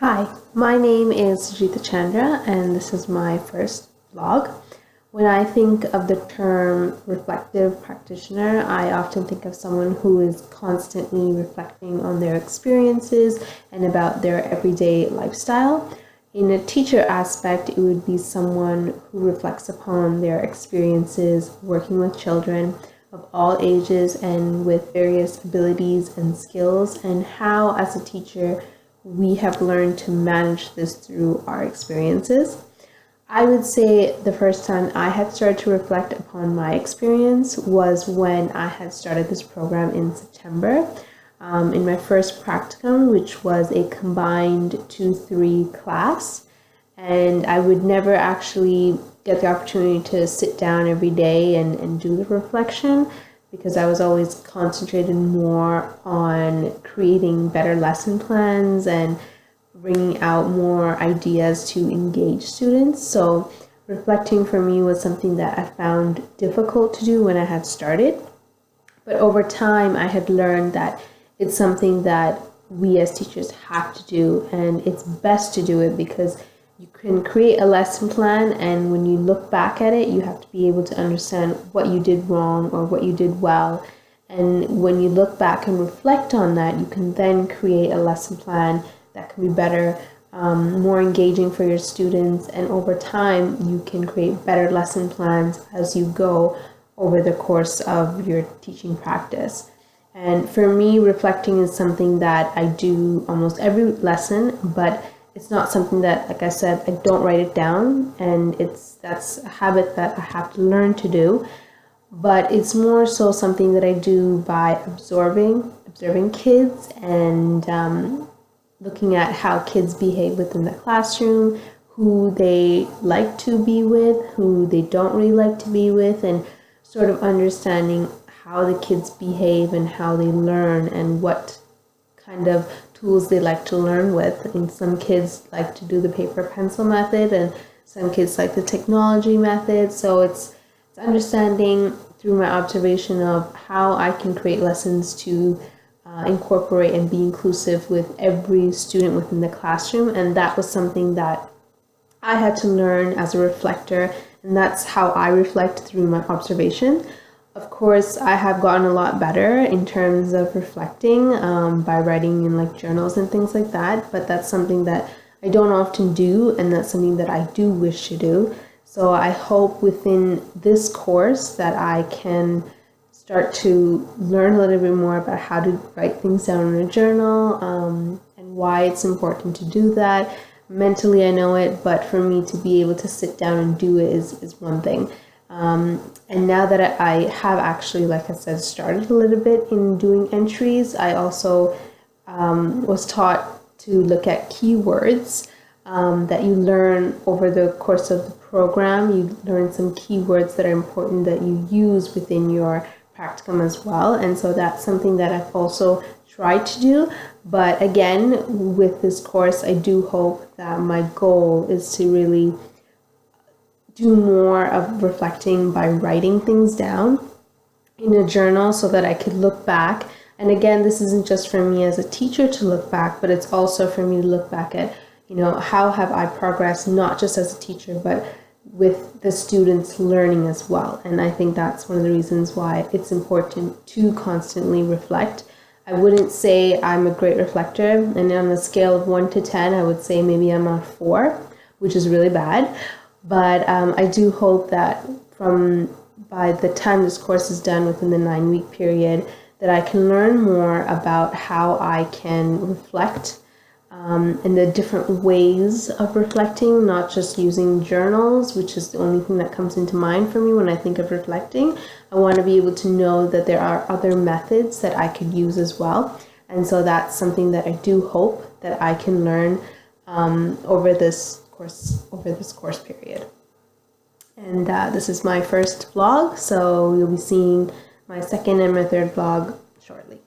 Hi, my name is Sujitha Chandra, and this is my first vlog. When I think of the term reflective practitioner, I often think of someone who is constantly reflecting on their experiences and about their everyday lifestyle. In a teacher aspect, it would be someone who reflects upon their experiences working with children of all ages and with various abilities and skills, and how, as a teacher, we have learned to manage this through our experiences. I would say the first time I had started to reflect upon my experience was when I had started this program in September, in my first practicum, which was a combined 2-3 class. And I would never actually get the opportunity to sit down every day and do the reflection, because I was always concentrated more on creating better lesson plans and bringing out more ideas to engage students. So reflecting for me was something that I found difficult to do when I had started. But over time, I had learned that it's something that we as teachers have to do, and it's best to do it because you can create a lesson plan, and when you look back at it, you have to be able to understand what you did wrong or what you did well. And when you look back and reflect on that, you can then create a lesson plan that can be better, more engaging for your students. And over time, you can create better lesson plans as you go over the course of your teaching practice. And for me, reflecting is something that I do almost every lesson, but it's not something that, like I said, I don't write it down, and that's a habit that I have to learn to do. But it's more so something that I do by observing kids and looking at how kids behave within the classroom, who they like to be with, who they don't really like to be with, and sort of understanding how the kids behave and how they learn and what kind of tools they like to learn with. And some kids like to do the paper pencil method, and some kids like the technology method. So it's understanding through my observation of how I can create lessons to incorporate and be inclusive with every student within the classroom. And that was something that I had to learn as a reflector, and that's how I reflect through my observation. Of course, I have gotten a lot better in terms of reflecting by writing in like journals and things like that, but that's something that I don't often do, and that's something that I do wish to do. So I hope within this course that I can start to learn a little bit more about how to write things down in a journal, and why it's important to do that. Mentally, I know it, but for me to be able to sit down and do it is one thing. And now that I have actually, like I said, started a little bit in doing entries, I also was taught to look at keywords that you learn over the course of the program. You learn some keywords that are important that you use within your practicum as well. And so that's something that I've also tried to do. But again, with this course, I do hope that my goal is to really do more of reflecting by writing things down in a journal so that I could look back. And again, this isn't just for me as a teacher to look back, but it's also for me to look back at, how have I progressed, not just as a teacher, but with the students learning as well. And I think that's one of the reasons why it's important to constantly reflect. I wouldn't say I'm a great reflector, and on a scale of 1 to 10, I would say maybe I'm a 4, which is really bad. But I do hope that by the time this course is done within the 9-week period, that I can learn more about how I can reflect and the different ways of reflecting, not just using journals, which is the only thing that comes into mind for me when I think of reflecting. I want to be able to know that there are other methods that I could use as well. And so that's something that I do hope that I can learn over this course period. And this is my first vlog, so you'll be seeing my second and my third vlog shortly.